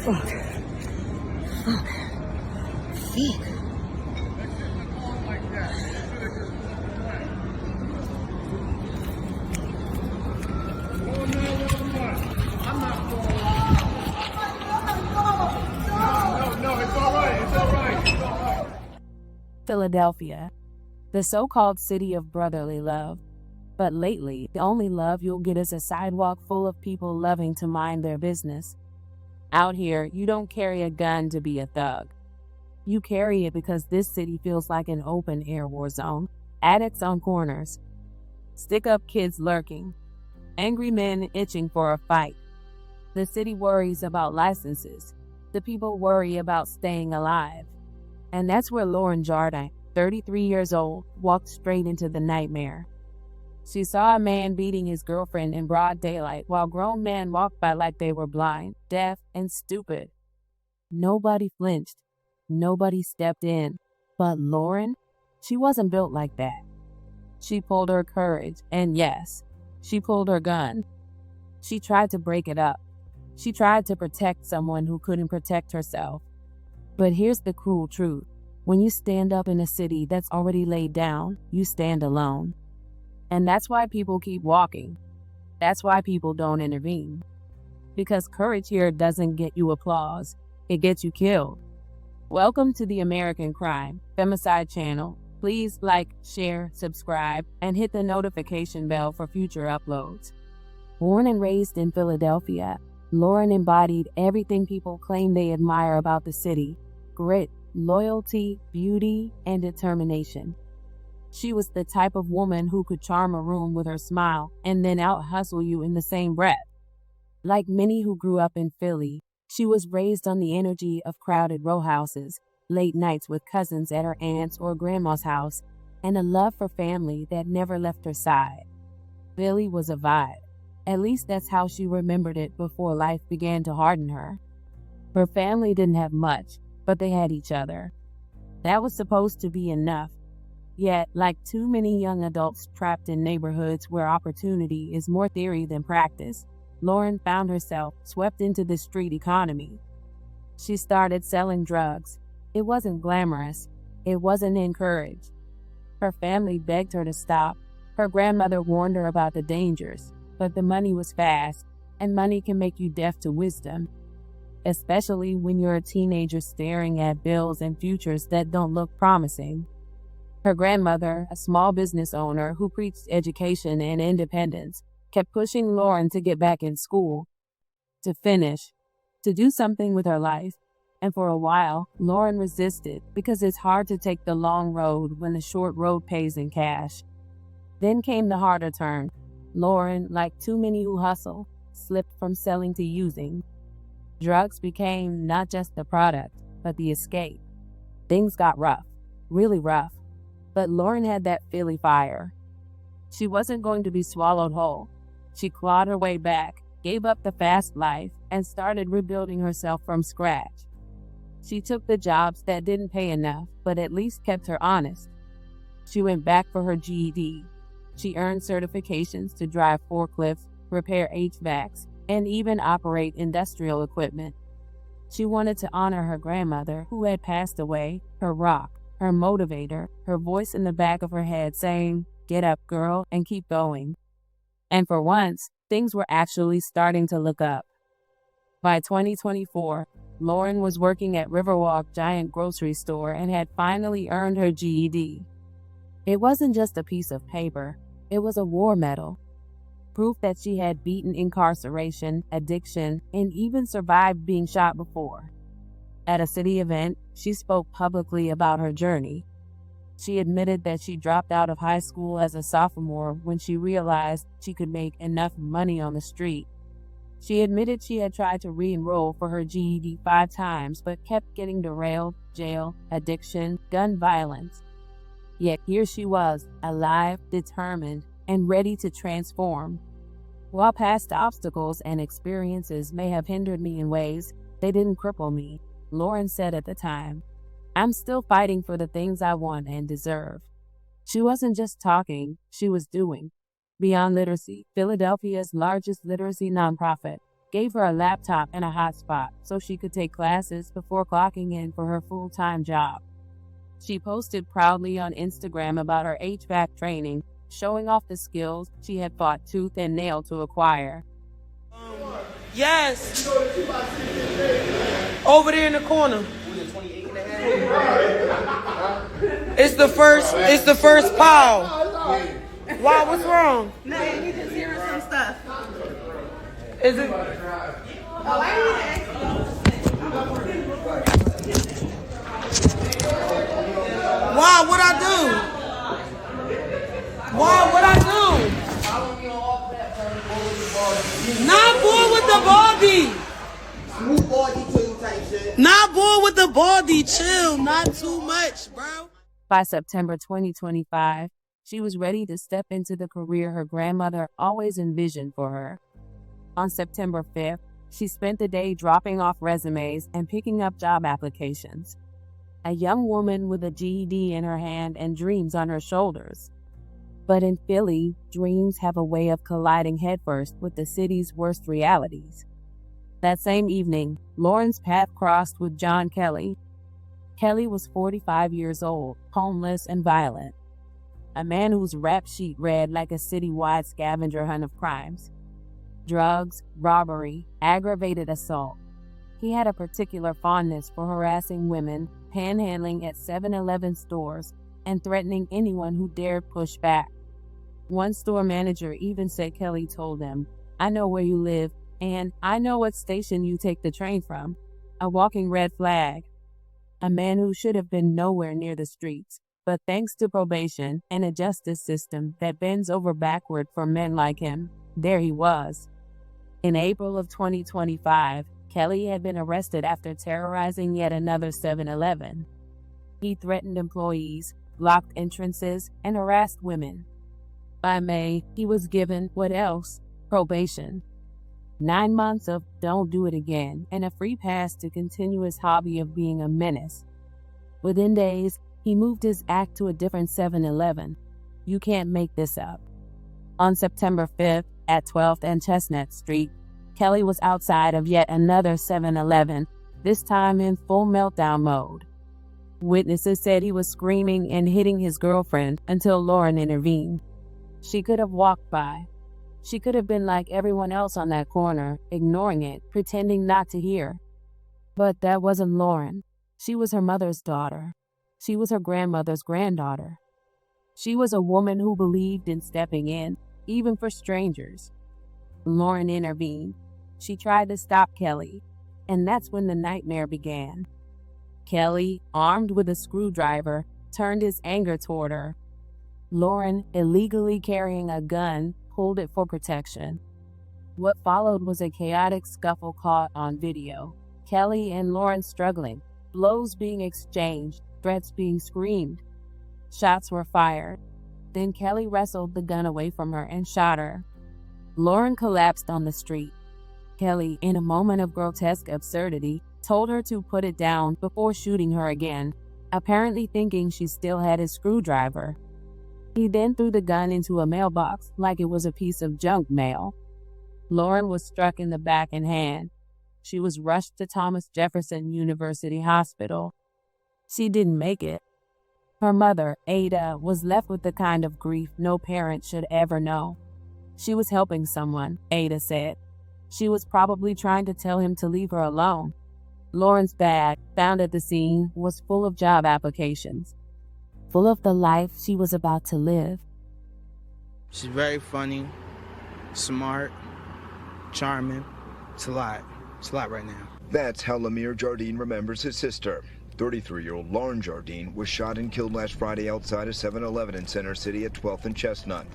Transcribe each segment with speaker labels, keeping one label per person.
Speaker 1: Fuck. Fuck. Fuck.
Speaker 2: Philadelphia, the so-called city of brotherly love. But lately, the only love you'll get is a sidewalk full of people loving to mind their business. Out here, you don't carry a gun to be a thug. You carry it because this city feels like an open-air war zone. Addicts on corners, stick-up kids lurking, angry men itching for a fight. The city worries about licenses. The people worry about staying alive. And that's where Lauren Jardine, 33 years old, walked straight into the nightmare. She saw a man beating his girlfriend in broad daylight while grown men walked by like they were blind, deaf, and stupid. Nobody flinched. Nobody stepped in. But Lauren, she wasn't built like that. She pulled her courage, and yes, she pulled her gun. She tried to break it up. She tried to protect someone who couldn't protect herself. But here's the cruel truth. When you stand up in a city that's already laid down, you stand alone. And that's why people keep walking. That's why people don't intervene. Because courage here doesn't get you applause. It gets you killed. Welcome to the American Crime Femicide channel. Please like, share, subscribe, and hit the notification bell for future uploads. Born and raised in Philadelphia, Lauren embodied everything people claim they admire about the city: grit, loyalty, beauty, and determination. She was the type of woman who could charm a room with her smile and then out-hustle you in the same breath. Like many who grew up in Philly, she was raised on the energy of crowded row houses, late nights with cousins at her aunt's or grandma's house, and a love for family that never left her side. Philly was a vibe. At least that's how she remembered it before life began to harden her. Her family didn't have much, but they had each other. That was supposed to be enough. Yet, like too many young adults trapped in neighborhoods where opportunity is more theory than practice, Lauren found herself swept into the street economy. She started selling drugs. It wasn't glamorous. It wasn't encouraged. Her family begged her to stop. Her grandmother warned her about the dangers, but the money was fast, and money can make you deaf to wisdom, especially when you're a teenager staring at bills and futures that don't look promising. Her grandmother, a small business owner who preached education and independence, kept pushing Lauren to get back in school, to finish, to do something with her life. And for a while, Lauren resisted because it's hard to take the long road when the short road pays in cash. Then came the harder turn. Lauren, like too many who hustle, slipped from selling to using. Drugs became not just the product, but the escape. Things got rough, really rough. But Lauren had that Philly fire. She wasn't going to be swallowed whole. She clawed her way back, gave up the fast life, and started rebuilding herself from scratch. She took the jobs that didn't pay enough, but at least kept her honest. She went back for her GED. She earned certifications to drive forklifts, repair HVACs, and even operate industrial equipment. She wanted to honor her grandmother, who had passed away, her rock, her motivator, her voice in the back of her head saying, "Get up, girl, and keep going." And for once, things were actually starting to look up. By 2024, Lauren was working at Riverwalk Giant Grocery Store and had finally earned her GED. It wasn't just a piece of paper. It was a war medal, proof that she had beaten incarceration, addiction, and even survived being shot before. At a city event, she spoke publicly about her journey. She admitted that she dropped out of high school as a sophomore when she realized she could make enough money on the street. She admitted she had tried to re-enroll for her GED 5 times but kept getting derailed, jail, addiction, gun violence. Yet here she was, alive, determined, and ready to transform. While past obstacles and experiences may have hindered me in ways, they didn't cripple me, Lauren said at the time. I'm still fighting for the things I want and deserve. She wasn't just talking, she was doing. Beyond Literacy, Philadelphia's largest literacy nonprofit, gave her a laptop and a hotspot so she could take classes before clocking in for her full-time job. She posted proudly on Instagram about her HVAC training, showing off the skills she had fought tooth and nail to acquire.
Speaker 3: Yes. Over there in the corner. It's the first pile. Why? What's wrong?
Speaker 1: No, you just hearing some stuff.
Speaker 3: Is it?
Speaker 1: Oh, I need to
Speaker 3: Why? What I do? Why? What I do? Not bored with the baldy.
Speaker 4: Smooth baldy too type shit.
Speaker 3: Not bored with the baldy. Chill. Not too much, bro.
Speaker 2: By September 2025, she was ready to step into the career her grandmother always envisioned for her. On September 5th, she spent the day dropping off resumes and picking up job applications. A young woman with a GED in her hand and dreams on her shoulders. But in Philly, dreams have a way of colliding headfirst with the city's worst realities. That same evening, Lauren's path crossed with John Kelly. Kelly was 45 years old, homeless and violent. A man whose rap sheet read like a citywide scavenger hunt of crimes. Drugs, robbery, aggravated assault. He had a particular fondness for harassing women, panhandling at 7-Eleven stores, and threatening anyone who dared push back. One store manager even said Kelly told him, "I know where you live, and I know what station you take the train from." A walking red flag. A man who should have been nowhere near the streets, but thanks to probation and a justice system that bends over backward for men like him, there he was. In April of 2025, Kelly had been arrested after terrorizing yet another 7-Eleven. He threatened employees, blocked entrances, and harassed women. By May, he was given, what else? Probation. 9 months of don't do it again, and a free pass to continue his hobby of being a menace. Within days, he moved his act to a different 7-Eleven. You can't make this up. On September 5th, at 12th and Chestnut Street, Kelly was outside of yet another 7-Eleven, this time in full meltdown mode. Witnesses said he was screaming and hitting his girlfriend until Lauren intervened. She could have walked by. She could have been like everyone else on that corner, ignoring it, pretending not to hear. But that wasn't Lauren. She was her mother's daughter. She was her grandmother's granddaughter. She was a woman who believed in stepping in, even for strangers. Lauren intervened. She tried to stop Kelly, and that's when the nightmare began. Kelly, armed with a screwdriver, turned his anger toward her. Lauren, illegally carrying a gun, pulled it for protection. What followed was a chaotic scuffle caught on video. Kelly and Lauren struggling, blows being exchanged, threats being screamed. Shots were fired. Then Kelly wrestled the gun away from her and shot her. Lauren collapsed on the street. Kelly, in a moment of grotesque absurdity, told her to put it down before shooting her again, apparently thinking she still had his screwdriver. He then threw the gun into a mailbox like it was a piece of junk mail. Lauren was struck in the back and hand. She was rushed to Thomas Jefferson University Hospital. She didn't make it. Her mother, Ada, was left with the kind of grief no parent should ever know. She was helping someone, Ada said. She was probably trying to tell him to leave her alone. Lauren's bag, found at the scene, was full of job applications, full of the life she was about to live.
Speaker 5: She's very funny, smart, charming. It's a lot. It's a lot right now.
Speaker 6: That's how Lauren Jardine remembers his sister. 33-year-old Lauren Jardine was shot and killed last Friday outside a 7-Eleven in Center City at 12th and Chestnut.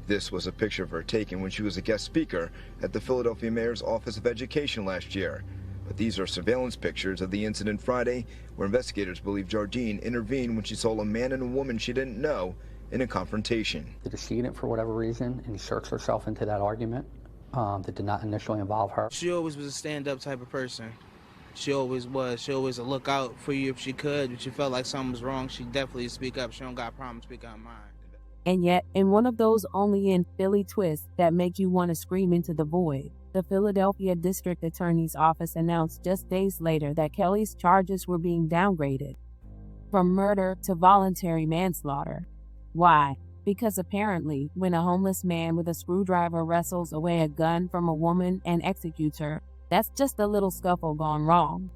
Speaker 6: This was a picture of her taken when she was a guest speaker at the Philadelphia Mayor's Office of Education last year. But these are surveillance pictures of the incident Friday, where investigators believe Jardine intervened when she saw a man and a woman she didn't know in a confrontation.
Speaker 7: The decedent, for whatever reason, inserts herself into that argument that did not initially involve her.
Speaker 5: She always was a stand-up type of person. She always was. She always would look out for you if she could. If she felt like something was wrong, she'd definitely speak up. She don't got a problem speaking her mind.
Speaker 2: And yet, in one of those only in Philly twists that make you want to scream into the void, the Philadelphia District Attorney's Office announced just days later that Kelly's charges were being downgraded from murder to voluntary manslaughter. Why? Because apparently, when a homeless man with a screwdriver wrestles away a gun from a woman and executes her, that's just a little scuffle gone wrong.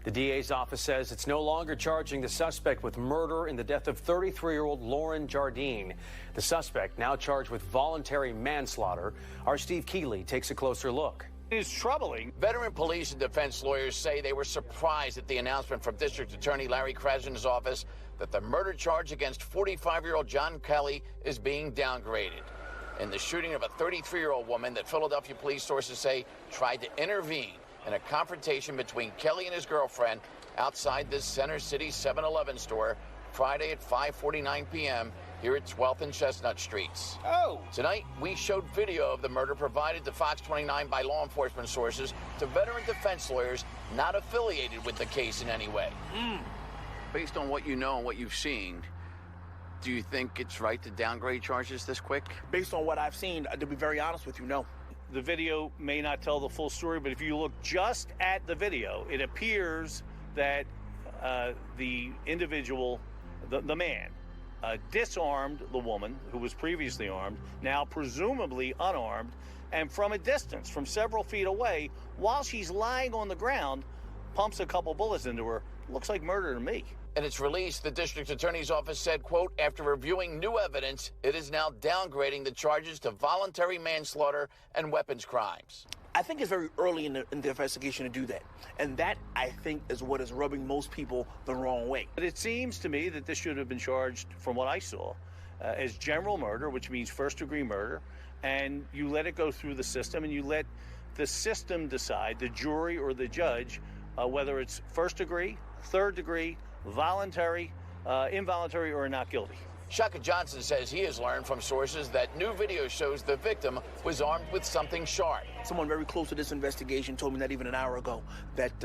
Speaker 8: The DA's office says it's no longer charging the suspect with murder in the death of 33-year-old Lauren Jardine. The suspect now charged with voluntary manslaughter. Our Steve Keeley takes a closer look.
Speaker 9: It is troubling.
Speaker 10: Veteran police and defense lawyers say they were surprised at the announcement from District Attorney Larry Krasner's office that the murder charge against 45-year-old John Kelly is being downgraded. In the shooting of a 33-year-old woman that Philadelphia police sources say tried to intervene in a confrontation between Kelly and his girlfriend outside this Center City 7-Eleven store Friday at 5:49 p.m. here at 12th and Chestnut Streets. Tonight, we showed video of the murder provided to Fox 29 by law enforcement sources to veteran defense lawyers not affiliated with the case in any way. Based on what you know and what you've seen, do you think it's right to downgrade charges this quick?
Speaker 9: Based on what I've seen, to be very honest with you, no. The video may not tell the full story, but if you look just at the video, it appears that the individual, the man, disarmed the woman who was previously armed, now presumably unarmed, and from a distance, from several feet away, while she's lying on the ground, pumps a couple bullets into her. Looks like murder to me.
Speaker 10: In its release, the district attorney's office said, quote, after reviewing new evidence, it is now downgrading the charges to voluntary manslaughter and weapons crimes.
Speaker 9: I think it's very early in the investigation to do that. And that, I think, is what is rubbing most people the wrong way.
Speaker 8: But it seems to me that this should have been charged, from what I saw, as general murder, which means first-degree murder, and you let it go through the system, and you let the system decide, the jury or the judge, whether it's first-degree, third-degree, voluntary, involuntary, or not guilty.
Speaker 10: Shaka Johnson says he has learned from sources that new video shows the victim was armed with something sharp.
Speaker 9: Someone very close to this investigation told me not even an hour ago that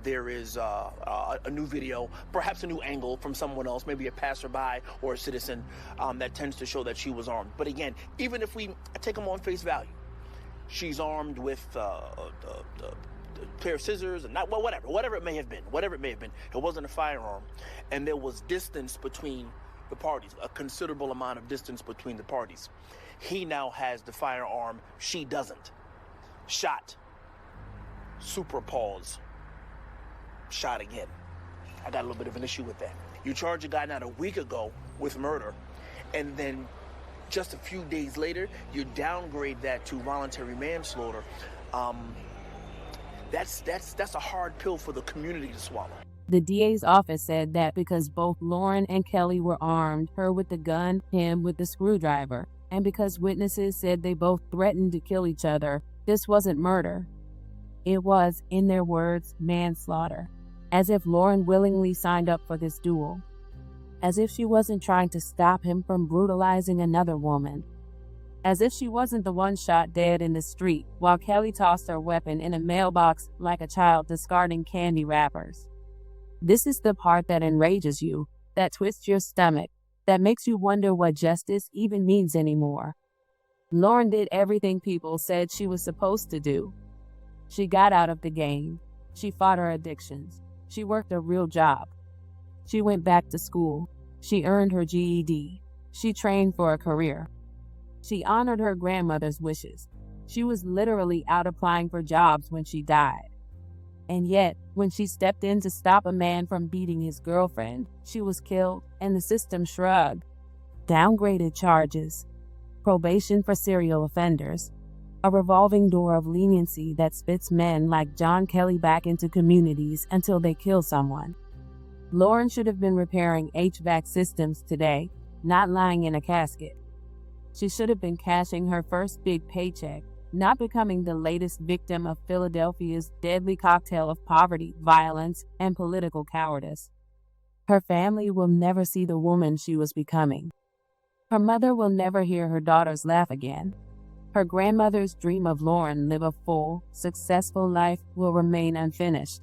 Speaker 9: there is a new video, perhaps a new angle from someone else, maybe a passerby or a citizen, that tends to show that she was armed. But again, even if we take them on face value, she's armed with the pair of scissors and not, well, whatever it may have been, it wasn't a firearm, and there was distance between the parties, a considerable amount of distance between the parties. He now has the firearm, she doesn't. Shot, super pause, shot again. I got a little bit of an issue with that. You charge a guy not a week ago with murder, and then just a few days later, you downgrade that to voluntary manslaughter. That's a hard pill for the community to swallow.
Speaker 2: The DA's office said that because both Lauren and Kelly were armed, her with the gun, him with the screwdriver, and because witnesses said they both threatened to kill each other, this wasn't murder. It was, in their words, manslaughter, as if Lauren willingly signed up for this duel, as if she wasn't trying to stop him from brutalizing another woman, as if she wasn't the one shot dead in the street while Kelly tossed her weapon in a mailbox like a child discarding candy wrappers. This is the part that enrages you, that twists your stomach, that makes you wonder what justice even means anymore. Lauren did everything people said she was supposed to do. She got out of the game. She fought her addictions. She worked a real job. She went back to school. She earned her GED. She trained for a career. She honored her grandmother's wishes. She was literally out applying for jobs when she died. And yet, when she stepped in to stop a man from beating his girlfriend, she was killed, and the system shrugged. Downgraded charges, probation for serial offenders, a revolving door of leniency that spits men like John Kelly back into communities until they kill someone. Lauren should have been repairing HVAC systems today, not lying in a casket. She should have been cashing her first big paycheck, not becoming the latest victim of Philadelphia's deadly cocktail of poverty, violence, and political cowardice. Her family will never see the woman she was becoming. Her mother will never hear her daughters laugh again. Her grandmother's dream of Lauren live a full, successful life will remain unfinished.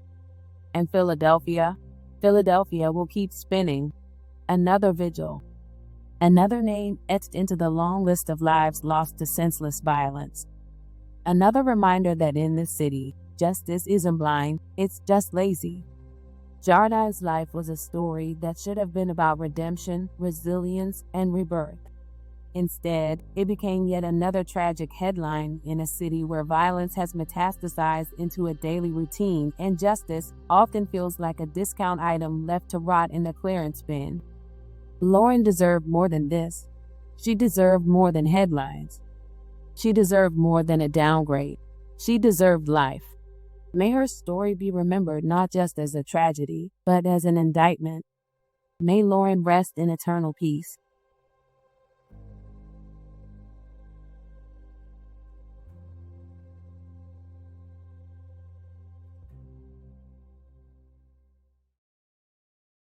Speaker 2: And Philadelphia will keep spinning another vigil, Another name etched into the long list of lives lost to senseless violence. Another reminder that in this city, justice isn't blind, it's just lazy. Jardine's life was a story that should have been about redemption, resilience, and rebirth. Instead, it became yet another tragic headline in a city where violence has metastasized into a daily routine and justice often feels like a discount item left to rot in the clearance bin. Lauren deserved more than this. She deserved more than headlines. She deserved more than a downgrade. She deserved life. May her story be remembered not just as a tragedy, but as an indictment. May Lauren rest in eternal peace.